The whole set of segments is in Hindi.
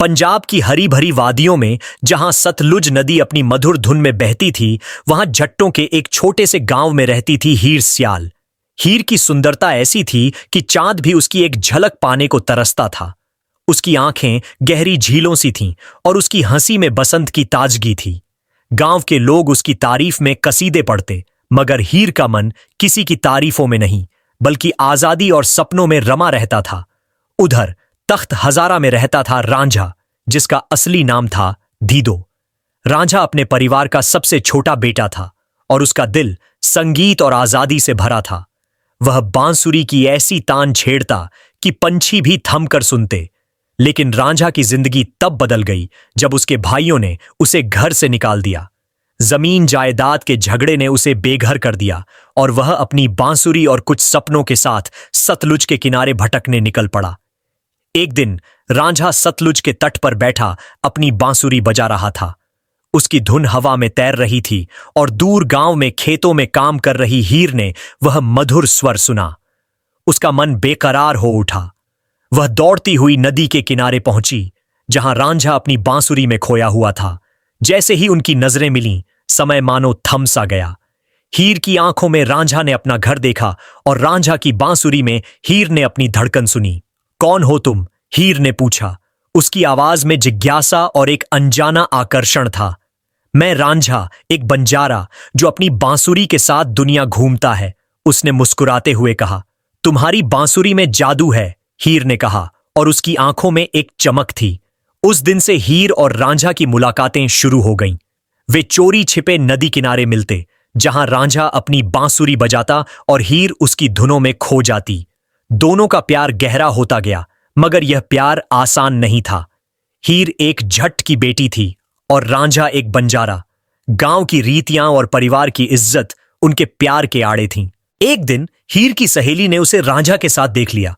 पंजाब की हरी भरी वादियों में जहां सतलुज नदी अपनी मधुर धुन में बहती थी, वहां जट्टों के एक छोटे से गांव में रहती थी हीर सियाल। हीर की सुंदरता ऐसी थी कि चांद भी उसकी एक झलक पाने को तरसता था। उसकी आंखें गहरी झीलों सी थीं और उसकी हंसी में बसंत की ताजगी थी। गांव के लोग उसकी तारीफ में कसीदे पढ़ते, मगर हीर का मन किसी की तारीफों में नहीं, बल्कि आजादी और सपनों में रमा रहता था। उधर तख्त हजारा में रहता था रांझा, जिसका असली नाम था धीदो। रांझा अपने परिवार का सबसे छोटा बेटा था और उसका दिल संगीत और आजादी से भरा था। वह बांसुरी की ऐसी तान छेड़ता कि पंछी भी थम कर सुनते। लेकिन रांझा की जिंदगी तब बदल गई जब उसके भाइयों ने उसे घर से निकाल दिया। जमीन जायदाद के झगड़े ने उसे बेघर कर दिया और वह अपनी बांसुरी और कुछ सपनों के साथ सतलुज के किनारे भटकने निकल पड़ा। एक दिन रांझा सतलुज के तट पर बैठा अपनी बांसुरी बजा रहा था। उसकी धुन हवा में तैर रही थी और दूर गांव में खेतों में काम कर रही हीर ने वह मधुर स्वर सुना। उसका मन बेकरार हो उठा। वह दौड़ती हुई नदी के किनारे पहुंची, जहां रांझा अपनी बांसुरी में खोया हुआ था। जैसे ही उनकी नजरें मिलीं, समय मानो थम सा गया। हीर की आंखों में रांझा ने अपना घर देखा और रांझा की बांसुरी में हीर ने अपनी धड़कन सुनी। कौन हो तुम? हीर ने पूछा। उसकी आवाज में जिज्ञासा और एक अनजाना आकर्षण था। मैं रांझा, एक बंजारा जो अपनी बांसुरी के साथ दुनिया घूमता है, उसने मुस्कुराते हुए कहा। तुम्हारी बांसुरी में जादू है, हीर ने कहा, और उसकी आंखों में एक चमक थी। उस दिन से हीर और रांझा की मुलाकातें शुरू हो गईं। वे चोरी छिपे नदी किनारे मिलते, जहां रांझा अपनी बांसुरी बजाता और हीर उसकी धुनों में खो जाती। दोनों का प्यार गहरा होता गया, मगर यह प्यार आसान नहीं था। हीर एक जट की बेटी थी और रांझा एक बंजारा। गांव की रीतियां और परिवार की इज्जत उनके प्यार के आड़े थीं। एक दिन हीर की सहेली ने उसे रांझा के साथ देख लिया।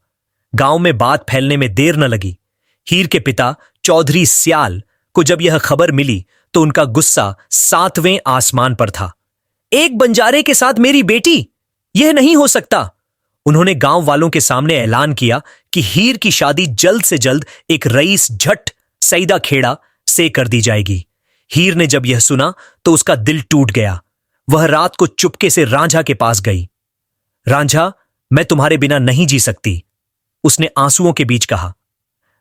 गांव में बात फैलने में देर न लगी। हीर के पिता चौधरी सियाल को जब यह खबर मिली तो उनका गुस्सा 7वें आसमान पर था। एक बंजारे के साथ मेरी बेटी? यह नहीं हो सकता। उन्होंने गांव वालों के सामने ऐलान किया कि हीर की शादी जल्द से जल्द एक रईस जट सईदा खेड़ा से कर दी जाएगी। हीर ने जब यह सुना तो उसका दिल टूट गया। वह रात को चुपके से रांझा के पास गई। रांझा, मैं तुम्हारे बिना नहीं जी सकती, उसने आंसुओं के बीच कहा।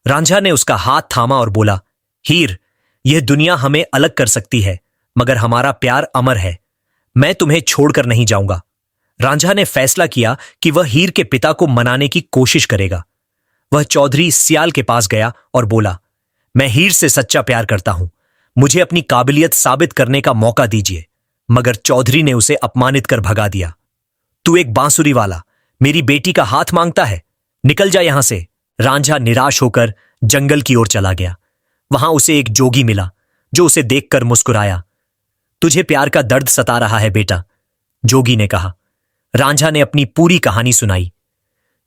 रांझा ने उसका हाथ थामा और बोला, हीर, यह दुनिया हमें अलग कर सकती है, मगर हमारा प्यार अमर है। मैं तुम्हें छोड़कर नहीं जाऊंगा। रांझा ने फैसला किया कि वह हीर के पिता को मनाने की कोशिश करेगा। वह चौधरी सियाल के पास गया और बोला, मैं हीर से सच्चा प्यार करता हूं, मुझे अपनी काबिलियत साबित करने का मौका दीजिए। मगर चौधरी ने उसे अपमानित कर भगा दिया। तू एक बांसुरी वाला मेरी बेटी का हाथ मांगता है, निकल जा यहां से। रांझा निराश होकर जंगल की ओर चला गया। वहां उसे एक जोगी मिला जो उसे देखकर मुस्कुराया। तुझे प्यार का दर्द सता रहा है बेटा, जोगी ने कहा। रांझा ने अपनी पूरी कहानी सुनाई।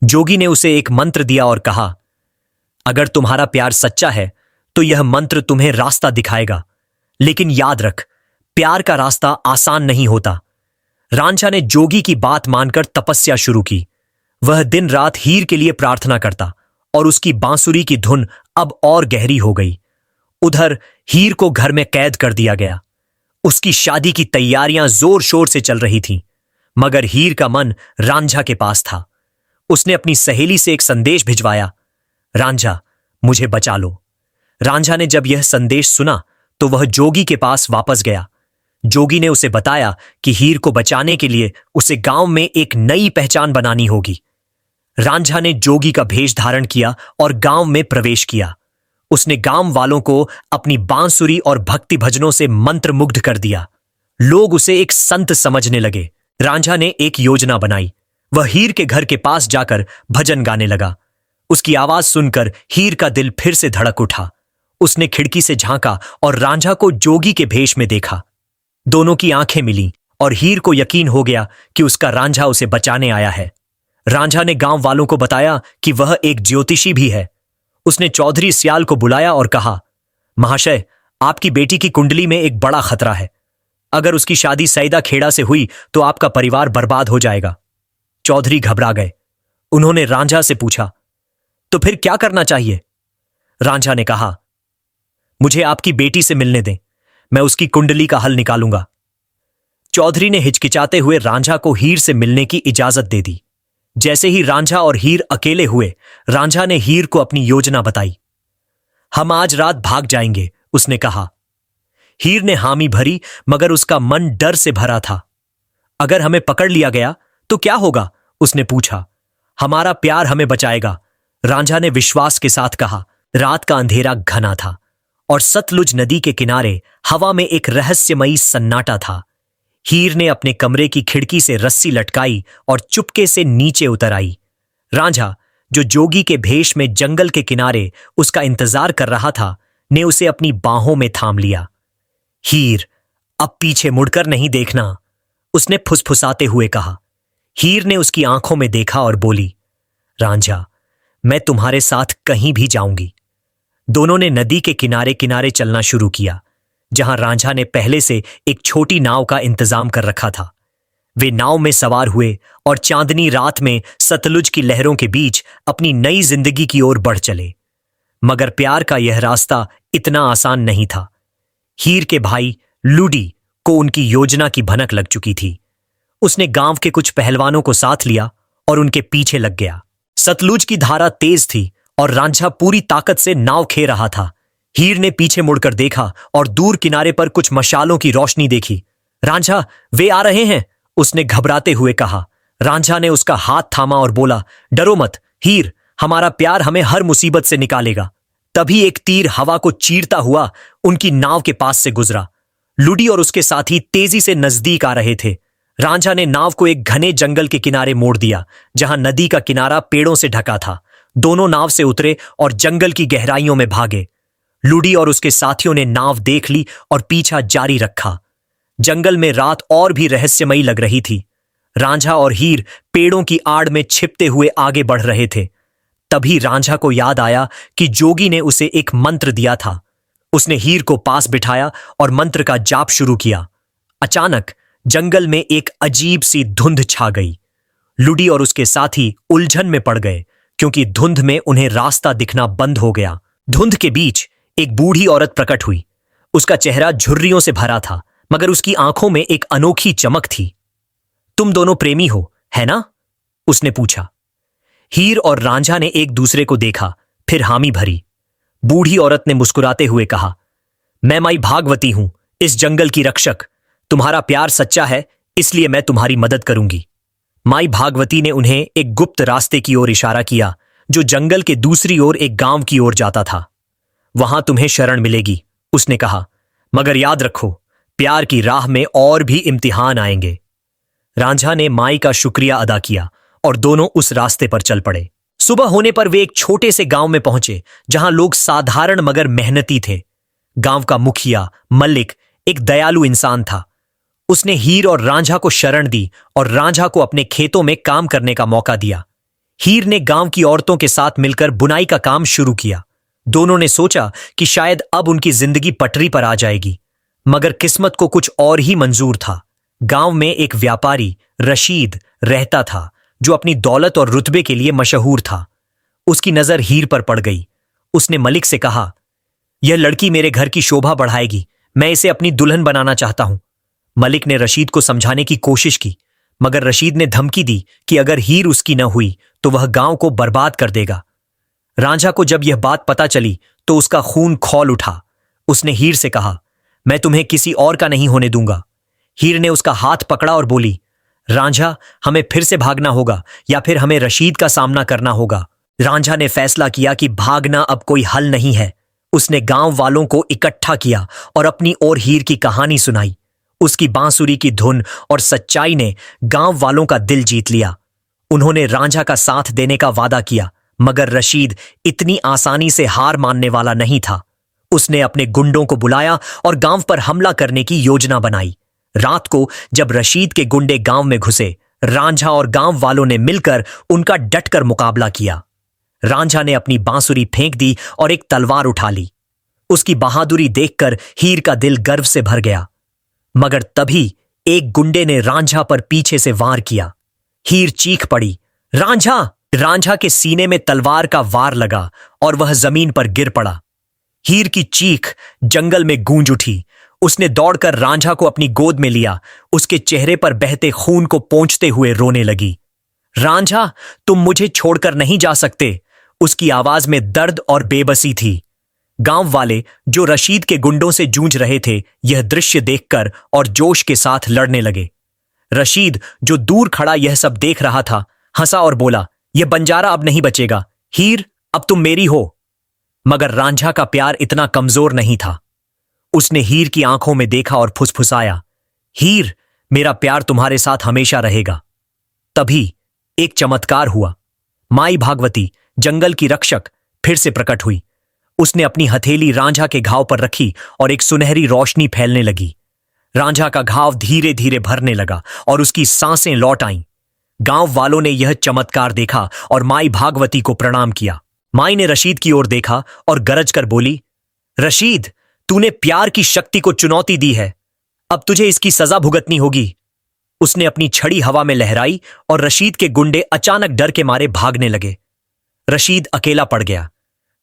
जोगी ने उसे एक मंत्र दिया और कहा, अगर तुम्हारा प्यार सच्चा है तो यह मंत्र तुम्हें रास्ता दिखाएगा, लेकिन याद रख, प्यार का रास्ता आसान नहीं होता। रांझा ने जोगी की बात मानकर तपस्या शुरू की। वह दिन रात हीर के लिए प्रार्थना करता और उसकी बांसुरी की धुन अब और गहरी हो गई। उधर हीर को घर में कैद कर दिया गया। उसकी शादी की तैयारियां जोर शोर से चल रही थीं, मगर हीर का मन रांझा के पास था। उसने अपनी सहेली से एक संदेश भिजवाया, रांझा, मुझे बचा लो। रांझा ने जब यह संदेश सुना तो वह जोगी के पास वापस गया। जोगी ने उसे बताया कि हीर को बचाने के लिए उसे गांव में एक नई पहचान बनानी होगी। रांझा ने जोगी का भेष धारण किया और गांव में प्रवेश किया। उसने गांव वालों को अपनी बांसुरी और भक्ति भजनों से मंत्रमुग्ध कर दिया। लोग उसे एक संत समझने लगे। रांझा ने एक योजना बनाई। वह हीर के घर के पास जाकर भजन गाने लगा। उसकी आवाज सुनकर हीर का दिल फिर से धड़क उठा। उसने खिड़की से झांका और रांझा को जोगी के भेष में देखा। दोनों की आंखें मिलीं और हीर को यकीन हो गया कि उसका रांझा उसे बचाने आया है। रांझा ने गांव वालों को बताया कि वह एक ज्योतिषी भी है। उसने चौधरी सियाल को बुलाया और कहा, महाशय, आपकी बेटी की कुंडली में एक बड़ा खतरा है। अगर उसकी शादी सईदा खेड़ा से हुई तो आपका परिवार बर्बाद हो जाएगा। चौधरी घबरा गए। उन्होंने रांझा से पूछा, तो फिर क्या करना चाहिए? रांझा ने कहा, मुझे आपकी बेटी से मिलने दें, मैं उसकी कुंडली का हल निकालूंगा। चौधरी ने हिचकिचाते हुए रांझा को हीर से मिलने की इजाजत दे दी। जैसे ही रांझा और हीर अकेले हुए, रांझा ने हीर को अपनी योजना बताई। हम आज रात भाग जाएंगे, उसने कहा। हीर ने हामी भरी, मगर उसका मन डर से भरा था। अगर हमें पकड़ लिया गया तो क्या होगा, उसने पूछा। हमारा प्यार हमें बचाएगा, रांझा ने विश्वास के साथ कहा। रात का अंधेरा घना था और सतलुज नदी के किनारे हवा में एक रहस्यमयी सन्नाटा था। हीर ने अपने कमरे की खिड़की से रस्सी लटकाई और चुपके से नीचे उतर आई। रांझा, जो जोगी के भेष में जंगल के किनारे उसका इंतजार कर रहा था, ने उसे अपनी बाहों में थाम लिया। हीर, अब पीछे मुड़कर नहीं देखना, उसने फुसफुसाते हुए कहा। हीर ने उसकी आंखों में देखा और बोली, रांझा, मैं तुम्हारे साथ कहीं भी जाऊंगी। दोनों ने नदी के किनारे किनारे चलना शुरू किया, जहां रांझा ने पहले से एक छोटी नाव का इंतजाम कर रखा था। वे नाव में सवार हुए और चांदनी रात में सतलुज की लहरों के बीच अपनी नई जिंदगी की ओर बढ़ चले। मगर प्यार का यह रास्ता इतना आसान नहीं था। हीर के भाई लूडी को उनकी योजना की भनक लग चुकी थी। उसने गांव के कुछ पहलवानों को साथ लिया और उनके पीछे लग गया। सतलुज की धारा तेज थी और रांझा पूरी ताकत से नाव खे रहा था। हीर ने पीछे मुड़कर देखा और दूर किनारे पर कुछ मशालों की रोशनी देखी। रांझा, वे आ रहे हैं, उसने घबराते हुए कहा। रांझा ने उसका हाथ थामा और बोला, डरो मत हीर, हमारा प्यार हमें हर मुसीबत से निकालेगा। तभी एक तीर हवा को चीरता हुआ उनकी नाव के पास से गुजरा। लुडी और उसके साथी तेजी से नजदीक आ रहे थे। रांझा ने नाव को एक घने जंगल के किनारे मोड़ दिया, जहां नदी का किनारा पेड़ों से ढका था। दोनों नाव से उतरे और जंगल की गहराइयों में भागे। लुडी और उसके साथियों ने नाव देख ली और पीछा जारी रखा। जंगल में रात और भी रहस्यमयी लग रही थी। रांझा और हीर पेड़ों की आड़ में छिपते हुए आगे बढ़ रहे थे। तभी रांझा को याद आया कि जोगी ने उसे एक मंत्र दिया था। उसने हीर को पास बिठाया और मंत्र का जाप शुरू किया। अचानक जंगल में एक अजीब सी धुंध छा गई। लुडी और उसके साथी उलझन में पड़ गए, क्योंकि धुंध में उन्हें रास्ता दिखना बंद हो गया। धुंध के बीच एक बूढ़ी औरत प्रकट हुई। उसका चेहरा झुर्रियों से भरा था, मगर उसकी आंखों में एक अनोखी चमक थी। तुम दोनों प्रेमी हो, है ना? उसने पूछा। हीर और रांझा ने एक दूसरे को देखा, फिर हामी भरी। बूढ़ी औरत ने मुस्कुराते हुए कहा, मैं माई भागवती हूं, इस जंगल की रक्षक। तुम्हारा प्यार सच्चा है, इसलिए मैं तुम्हारी मदद करूंगी। माई भागवती ने उन्हें एक गुप्त रास्ते की ओर इशारा किया, जो जंगल के दूसरी ओर एक गांव की ओर जाता था। वहां तुम्हें शरण मिलेगी, उसने कहा, मगर याद रखो, प्यार की राह में और भी इम्तिहान आएंगे। रांझा ने माई का शुक्रिया अदा किया और दोनों उस रास्ते पर चल पड़े। सुबह होने पर वे एक छोटे से गांव में पहुंचे, जहां लोग साधारण मगर मेहनती थे। गांव का मुखिया मल्लिक एक दयालु इंसान था। उसने हीर और रांझा को शरण दी और रांझा को अपने खेतों में काम करने का मौका दिया। हीर ने गांव की औरतों के साथ मिलकर बुनाई का काम शुरू किया। दोनों ने सोचा कि शायद अब उनकी जिंदगी पटरी पर आ जाएगी, मगर किस्मत को कुछ और ही मंजूर था। गांव में एक व्यापारी रशीद रहता था, जो अपनी दौलत और रुतबे के लिए मशहूर था। उसकी नजर हीर पर पड़ गई। उसने मलिक से कहा, यह लड़की मेरे घर की शोभा बढ़ाएगी, मैं इसे अपनी दुल्हन बनाना चाहता हूं। मलिक ने रशीद को समझाने की कोशिश की, मगर रशीद ने धमकी दी कि अगर हीर उसकी न हुई तो वह गांव को बर्बाद कर देगा। रांझा को जब यह बात पता चली तो उसका खून खौल उठा। उसने हीर से कहा, मैं तुम्हें किसी और का नहीं होने दूंगा। हीर ने उसका हाथ पकड़ा और बोली, रांझा, हमें फिर से भागना होगा या फिर हमें रशीद का सामना करना होगा। रांझा ने फैसला किया कि भागना अब कोई हल नहीं है। उसने गांव वालों को इकट्ठा किया और अपनी ओर हीर की कहानी सुनाई। उसकी बांसुरी की धुन और सच्चाई ने गांव वालों का दिल जीत लिया। उन्होंने रांझा का साथ देने का वादा किया, मगर रशीद इतनी आसानी से हार मानने वाला नहीं था। उसने अपने गुंडों को बुलाया और गांव पर हमला करने की योजना बनाई। रात को जब रशीद के गुंडे गांव में घुसे, रांझा और गांव वालों ने मिलकर उनका डटकर मुकाबला किया। रांझा ने अपनी बांसुरी फेंक दी और एक तलवार उठा ली। उसकी बहादुरी देखकर हीर का दिल गर्व से भर गया। मगर तभी एक गुंडे ने रांझा पर पीछे से वार किया। हीर चीख पड़ी, रांझा! रांझा के सीने में तलवार का वार लगा और वह जमीन पर गिर पड़ा। हीर की चीख जंगल में गूंज उठी। उसने दौड़कर रांझा को अपनी गोद में लिया, उसके चेहरे पर बहते खून को पोंछते हुए रोने लगी। रांझा, तुम मुझे छोड़कर नहीं जा सकते। उसकी आवाज में दर्द और बेबसी थी। गांव वाले जो रशीद के गुंडों से जूझ रहे थे, यह दृश्य देखकर और जोश के साथ लड़ने लगे। रशीद, जो दूर खड़ा यह सब देख रहा था, हंसा और बोला, यह बंजारा अब नहीं बचेगा। हीर, अब तुम मेरी हो। मगर रांझा का प्यार इतना कमजोर नहीं था। उसने हीर की आंखों में देखा और फुसफुसाया, हीर, मेरा प्यार तुम्हारे साथ हमेशा रहेगा। तभी एक चमत्कार हुआ। माई भागवती, जंगल की रक्षक, फिर से प्रकट हुई। उसने अपनी हथेली रांझा के घाव पर रखी और एक सुनहरी रोशनी फैलने लगी। रांझा का घाव धीरे धीरे भरने लगा और उसकी सांसें लौट आईं। गांव वालों ने यह चमत्कार देखा और माई भागवती को प्रणाम किया। माई ने रशीद की ओर देखा और गरज कर बोली, रशीद, तूने प्यार की शक्ति को चुनौती दी है, अब तुझे इसकी सजा भुगतनी होगी। उसने अपनी छड़ी हवा में लहराई और रशीद के गुंडे अचानक डर के मारे भागने लगे। रशीद अकेला पड़ गया।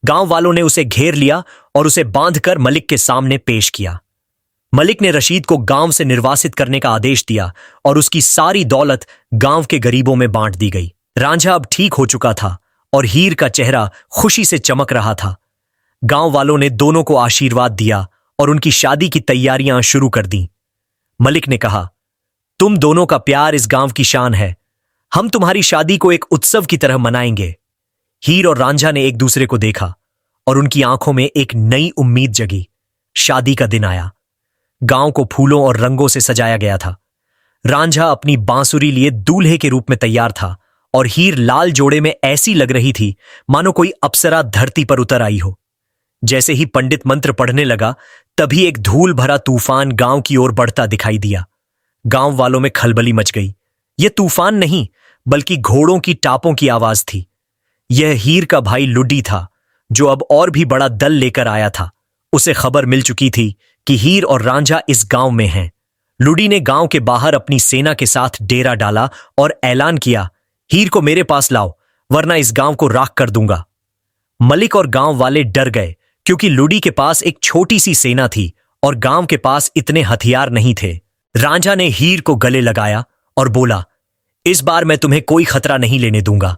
गांव वालों ने उसे घेर लिया और उसे बांधकर मलिक के सामने पेश किया। मलिक ने रशीद को गांव से निर्वासित करने का आदेश दिया और उसकी सारी दौलत गांव के गरीबों में बांट दी गई। रांझा अब ठीक हो चुका था और हीर का चेहरा खुशी से चमक रहा था। गांव वालों ने दोनों को आशीर्वाद दिया और उनकी शादी की तैयारियां शुरू कर दी। मलिक ने कहा, तुम दोनों का प्यार इस गांव की शान है। हम तुम्हारी शादी को एक उत्सव की तरह मनाएंगे। हीर और रांझा ने एक दूसरे को देखा और उनकी आंखों में एक नई उम्मीद जगी। शादी का दिन आया। गांव को फूलों और रंगों से सजाया गया था। रांझा अपनी बांसुरी लिए दूल्हे के रूप में तैयार था और हीर लाल जोड़े में ऐसी लग रही थी मानो कोई अप्सरा धरती पर उतर आई हो। जैसे ही पंडित मंत्र पढ़ने लगा, तभी एक धूल भरा तूफान गांव की ओर बढ़ता दिखाई दिया। गांव वालों में खलबली मच गई। यह तूफान नहीं, बल्कि घोड़ों की टापों की आवाज थी। यह हीर का भाई लुडी था, जो अब और भी बड़ा दल लेकर आया था। उसे खबर मिल चुकी थी कि हीर और रांझा इस गांव में हैं। लुडी ने गांव के बाहर अपनी सेना के साथ डेरा डाला और ऐलान किया, हीर को मेरे पास लाओ, वरना इस गांव को राख कर दूंगा। मलिक और गांव वाले डर गए, क्योंकि लुडी के पास एक छोटी सी सेना थी और गांव के पास इतने हथियार नहीं थे। रांझा ने हीर को गले लगाया और बोला, इस बार मैं तुम्हें कोई खतरा नहीं लेने दूंगा।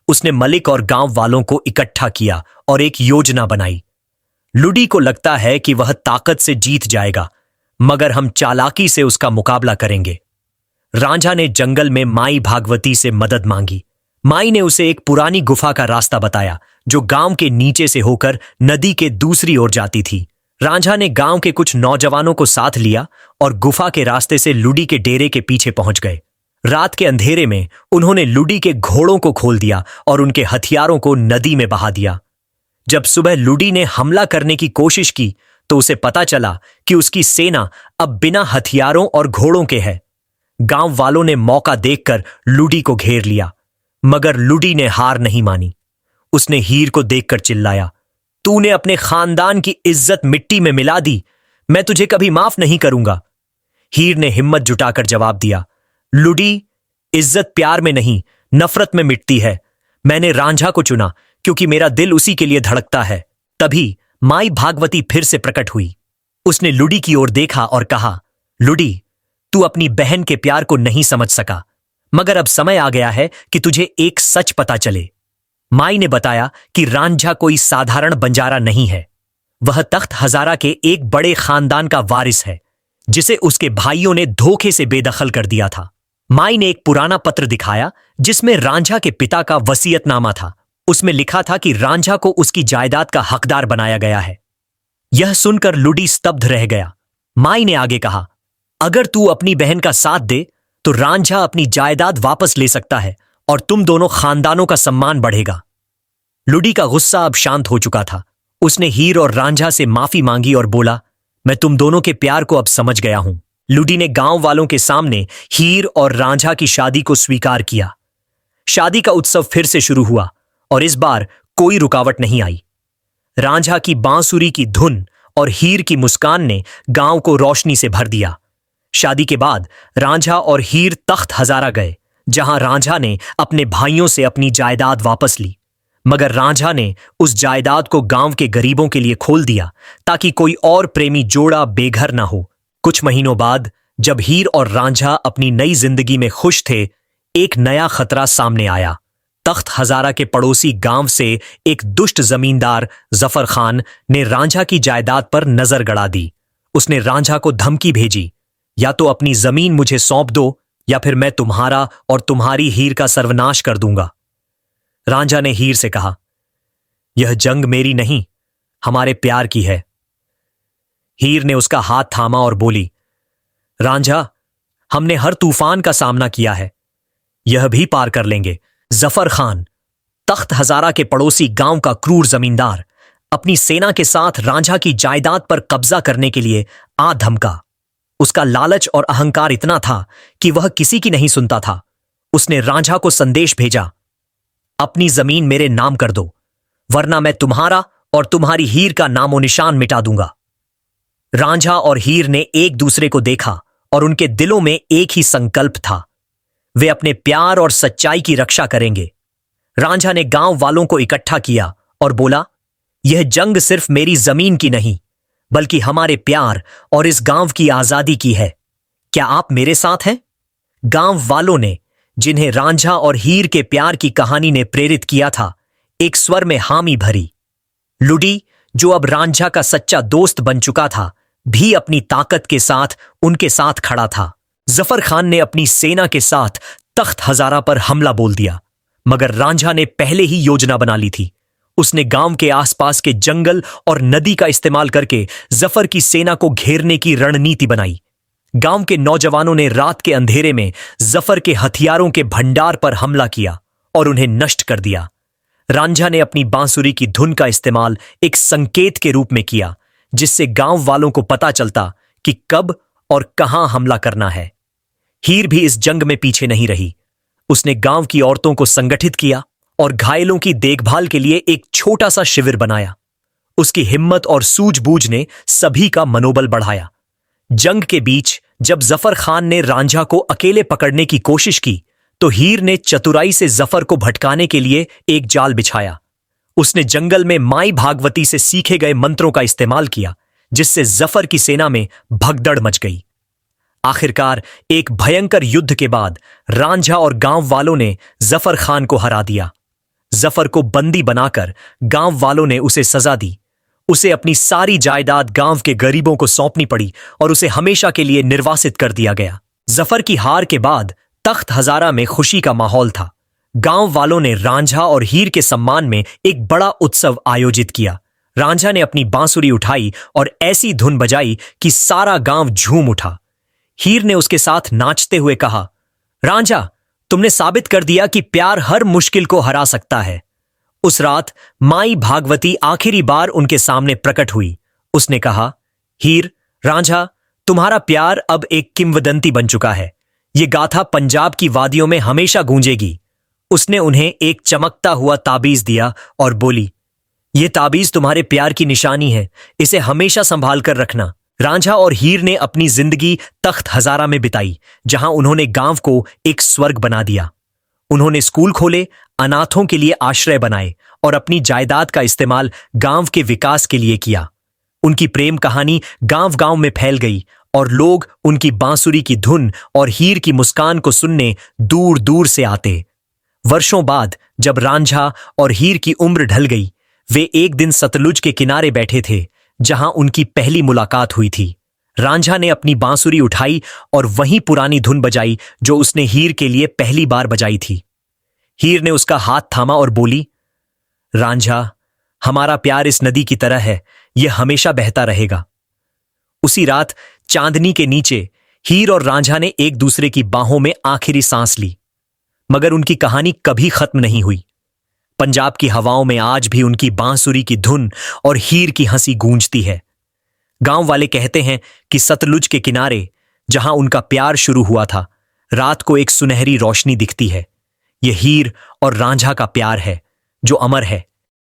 उसने मलिक और गांव वालों को इकट्ठा किया और एक योजना बनाई। लुडी को लगता है कि वह ताकत से जीत जाएगा, मगर हम चालाकी से उसका मुकाबला करेंगे। रांझा ने जंगल में माई भागवती से मदद मांगी। माई ने उसे एक पुरानी गुफा का रास्ता बताया, जो गांव के नीचे से होकर नदी के दूसरी ओर जाती थी। रांझा ने गांव के कुछ नौजवानों को साथ लिया और गुफा के रास्ते से लुडी के डेरे के पीछे पहुंच गए। रात के अंधेरे में उन्होंने लुडी के घोड़ों को खोल दिया और उनके हथियारों को नदी में बहा दिया। जब सुबह लुडी ने हमला करने की कोशिश की, तो उसे पता चला कि उसकी सेना अब बिना हथियारों और घोड़ों के है। गांव वालों ने मौका देखकर लुडी को घेर लिया, मगर लुडी ने हार नहीं मानी। उसने हीर को देखकर चिल्लाया, तूने अपने खानदान की इज्जत मिट्टी में मिला दी, मैं तुझे कभी माफ नहीं करूंगा। हीर ने हिम्मत जुटाकर जवाब दिया, लुडी, इज्जत प्यार में नहीं, नफरत में मिटती है। मैंने रांझा को चुना क्योंकि मेरा दिल उसी के लिए धड़कता है। तभी माई भागवती फिर से प्रकट हुई। उसने लुडी की ओर देखा और कहा, लुडी, तू अपनी बहन के प्यार को नहीं समझ सका, मगर अब समय आ गया है कि तुझे एक सच पता चले। माई ने बताया कि रांझा कोई साधारण बंजारा नहीं है। वह तख्त हजारा के एक बड़े खानदान का वारिस है, जिसे उसके भाइयों ने धोखे से बेदखल कर दिया था। माई ने एक पुराना पत्र दिखाया, जिसमें रांझा के पिता का वसीयतनामा था। उसमें लिखा था कि रांझा को उसकी जायदाद का हकदार बनाया गया है। यह सुनकर लुडी स्तब्ध रह गया। माई ने आगे कहा, अगर तू अपनी बहन का साथ दे तो रांझा अपनी जायदाद वापस ले सकता है और तुम दोनों खानदानों का सम्मान बढ़ेगा। लुडी का गुस्सा अब शांत हो चुका था। उसने हीर और रांझा से माफी मांगी और बोला, मैं तुम दोनों के प्यार को अब समझ गया हूं। लुडी ने गांव वालों के सामने हीर और रांझा की शादी को स्वीकार किया। शादी का उत्सव फिर से शुरू हुआ और इस बार कोई रुकावट नहीं आई। रांझा की बांसुरी की धुन और हीर की मुस्कान ने गांव को रोशनी से भर दिया। शादी के बाद रांझा और हीर तख्त हजारा गए, जहां रांझा ने अपने भाइयों से अपनी जायदाद वापस ली, मगर रांझा ने उस जायदाद को गांव के गरीबों के लिए खोल दिया ताकि कोई और प्रेमी जोड़ा बेघर न हो। कुछ महीनों बाद जब हीर और रांझा अपनी नई जिंदगी में खुश थे, एक नया खतरा सामने आया। तख्त हजारा के पड़ोसी गांव से एक दुष्ट जमींदार जफर खान ने रांझा की जायदाद पर नजर गड़ा दी। उसने रांझा को धमकी भेजी, या तो अपनी जमीन मुझे सौंप दो या फिर मैं तुम्हारा और तुम्हारी हीर का सर्वनाश कर दूंगा। रांझा ने हीर से कहा, यह जंग मेरी नहीं, हमारे प्यार की है। हीर ने उसका हाथ थामा और बोली, रांझा, हमने हर तूफान का सामना किया है, यह भी पार कर लेंगे। जफर खान, तख्त हजारा के पड़ोसी गांव का क्रूर जमींदार, अपनी सेना के साथ रांझा की जायदाद पर कब्जा करने के लिए आ धमका। उसका लालच और अहंकार इतना था कि वह किसी की नहीं सुनता था। उसने रांझा को संदेश भेजा, अपनी जमीन मेरे नाम कर दो, वरना मैं तुम्हारा और तुम्हारी हीर का नामो निशान मिटा दूंगा। रांझा और हीर ने एक दूसरे को देखा और उनके दिलों में एक ही संकल्प था, वे अपने प्यार और सच्चाई की रक्षा करेंगे। रांझा ने गांव वालों को इकट्ठा किया और बोला, यह जंग सिर्फ मेरी जमीन की नहीं, बल्कि हमारे प्यार और इस गांव की आजादी की है। क्या आप मेरे साथ हैं? गांव वालों ने, जिन्हें रांझा और हीर के प्यार की कहानी ने प्रेरित किया था, एक स्वर में हामी भरी। लुडी, जो अब रांझा का सच्चा दोस्त बन चुका था, भी अपनी ताकत के साथ उनके साथ खड़ा था। जफर खान ने अपनी सेना के साथ तख्त हजारा पर हमला बोल दिया, मगर रांझा ने पहले ही योजना बना ली थी। उसने गांव के आसपास के जंगल और नदी का इस्तेमाल करके जफर की सेना को घेरने की रणनीति बनाई। गांव के नौजवानों ने रात के अंधेरे में जफर के हथियारों के भंडार पर हमला किया और उन्हें नष्ट कर दिया। रांझा ने अपनी बांसुरी की धुन का इस्तेमाल एक संकेत के रूप में किया, जिससे गांव वालों को पता चलता कि कब और कहां हमला करना है। हीर भी इस जंग में पीछे नहीं रही। उसने गांव की औरतों को संगठित किया और घायलों की देखभाल के लिए एक छोटा सा शिविर बनाया। उसकी हिम्मत और सूझबूझ ने सभी का मनोबल बढ़ाया। जंग के बीच जब जफर खान ने रांझा को अकेले पकड़ने की कोशिश की, तो हीर ने चतुराई से जफर को भटकाने के लिए एक जाल बिछाया। उसने जंगल में माई भागवती से सीखे गए मंत्रों का इस्तेमाल किया, जिससे जफर की सेना में भगदड़ मच गई। आखिरकार एक भयंकर युद्ध के बाद रांझा और गांव वालों ने जफर खान को हरा दिया। जफर को बंदी बनाकर गांव वालों ने उसे सजा दी। उसे अपनी सारी जायदाद गांव के गरीबों को सौंपनी पड़ी और उसे हमेशा के लिए निर्वासित कर दिया गया। जफर की हार के बाद तख्त हजारा में खुशी का माहौल था। गांव वालों ने रांझा और हीर के सम्मान में एक बड़ा उत्सव आयोजित किया। रांझा ने अपनी बांसुरी उठाई और ऐसी धुन बजाई कि सारा गांव झूम उठा। हीर ने उसके साथ नाचते हुए कहा, रांझा, तुमने साबित कर दिया कि प्यार हर मुश्किल को हरा सकता है। उस रात माई भागवती आखिरी बार उनके सामने प्रकट हुई। उसने कहा, हीर, रांझा, तुम्हारा प्यार अब एक किंवदंती बन चुका है। ये गाथा पंजाब की वादियों में हमेशा गूंजेगी। उसने उन्हें एक चमकता हुआ ताबीज दिया और बोली, यह ताबीज तुम्हारे प्यार की निशानी है, इसे हमेशा संभाल कर रखना। रांझा और हीर ने अपनी जिंदगी तख्त हजारा में बिताई, जहां उन्होंने गांव को एक स्वर्ग बना दिया। उन्होंने स्कूल खोले, अनाथों के लिए आश्रय बनाए और अपनी जायदाद का इस्तेमाल गांव के विकास के लिए किया। उनकी प्रेम कहानी गांव-गांव में फैल गई और लोग उनकी बांसुरी की धुन और हीर की मुस्कान को सुनने दूर-दूर से आते। वर्षों बाद जब रांझा और हीर की उम्र ढल गई, वे एक दिन सतलुज के किनारे बैठे थे, जहां उनकी पहली मुलाकात हुई थी। रांझा ने अपनी बांसुरी उठाई और वही पुरानी धुन बजाई जो उसने हीर के लिए पहली बार बजाई थी। हीर ने उसका हाथ थामा और बोली, रांझा, हमारा प्यार इस नदी की तरह है, यह हमेशा बहता रहेगा। उसी रात चांदनी के नीचे हीर और रांझा ने एक दूसरे की बाहों में आखिरी सांस ली, मगर उनकी कहानी कभी खत्म नहीं हुई। पंजाब की हवाओं में आज भी उनकी बांसुरी की धुन और हीर की हंसी गूंजती है। गांव वाले कहते हैं कि सतलुज के किनारे, जहां उनका प्यार शुरू हुआ था, रात को एक सुनहरी रोशनी दिखती है। यह हीर और रांझा का प्यार है, जो अमर है।